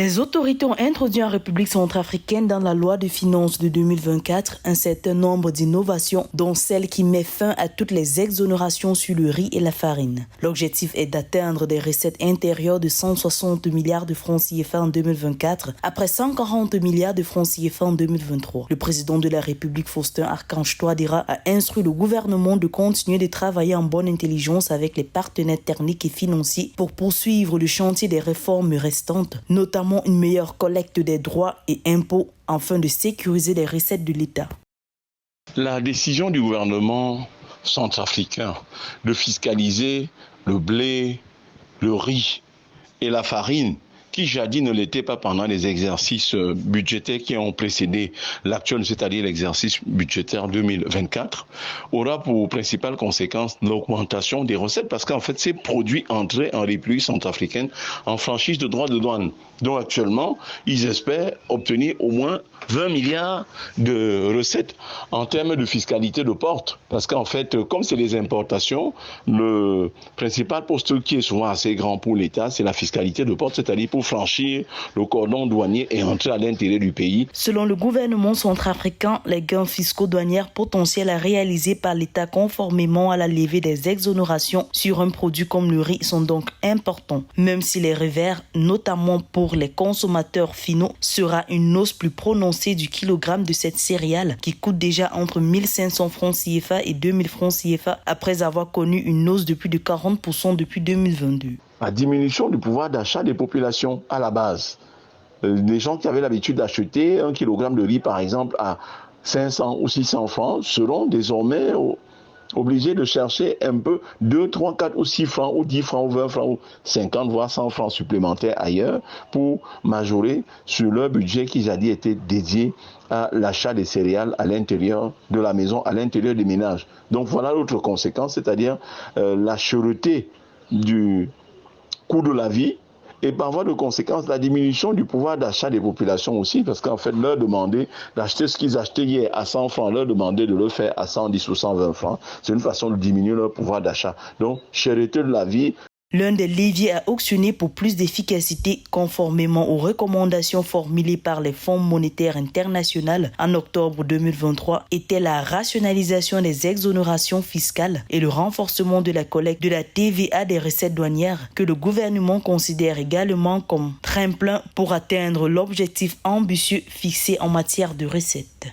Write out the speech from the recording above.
Les autorités ont introduit en République centrafricaine dans la loi de finances de 2024 un certain nombre d'innovations, dont celle qui met fin à toutes les exonérations sur le riz et la farine. L'objectif est d'atteindre des recettes intérieures de 160 milliards de francs CFA en 2024, après 140 milliards de francs CFA en 2023. Le président de la République, Faustin Archange Touadéra, a instruit le gouvernement de continuer de travailler en bonne intelligence avec les partenaires techniques et financiers pour poursuivre le chantier des réformes restantes, notamment une meilleure collecte des droits et impôts afin de sécuriser les recettes de l'État. La décision du gouvernement centrafricain de fiscaliser le blé, le riz et la farine, qui jadis ne l'était pas pendant les exercices budgétaires qui ont précédé l'actuel, c'est-à-dire l'exercice budgétaire 2024, aura pour principale conséquence l'augmentation des recettes, parce qu'en fait, ces produits entraient en République centrafricaine en franchise de droits de douane. Donc actuellement, ils espèrent obtenir au moins 20 milliards de recettes en termes de fiscalité de porte. Parce qu'en fait, comme c'est les importations, le principal poste qui est souvent assez grand pour l'État, c'est la fiscalité de porte, c'est-à-dire pour franchir le cordon douanier et entrer à l'intérieur du pays. Selon le gouvernement centrafricain, les gains fiscaux douaniers potentiels à réaliser par l'État conformément à la levée des exonérations sur un produit comme le riz sont donc importants, même si les revers, notamment pour les consommateurs finaux, sera une hausse plus prononcée du kilogramme de cette céréale qui coûte déjà entre 1500 francs CFA et 2000 francs CFA après avoir connu une hausse de plus de 40% depuis 2022. La diminution du pouvoir d'achat des populations à la base. Les gens qui avaient l'habitude d'acheter 1 kg de riz par exemple à 500 ou 600 francs seront désormais obligés de chercher un peu 2, 3, 4 ou 6 francs ou 10 francs ou 20 francs ou 50 voire 100 francs supplémentaires ailleurs pour majorer sur leur budget qui jadis était dédié à l'achat des céréales à l'intérieur de la maison, à l'intérieur des ménages. Donc voilà l'autre conséquence, c'est-à-dire la cherté du coût de la vie et par voie de conséquence la diminution du pouvoir d'achat des populations aussi, parce qu'en fait leur demander d'acheter ce qu'ils achetaient hier à 100 francs, leur demander de le faire à 110 ou 120 francs, c'est une façon de diminuer leur pouvoir d'achat. Donc cherté de la vie. L'un des leviers à auctionner pour plus d'efficacité, conformément aux recommandations formulées par les Fonds monétaires internationaux en octobre 2023, était la rationalisation des exonérations fiscales et le renforcement de la collecte de la TVA des recettes douanières que le gouvernement considère également comme tremplin pour atteindre l'objectif ambitieux fixé en matière de recettes.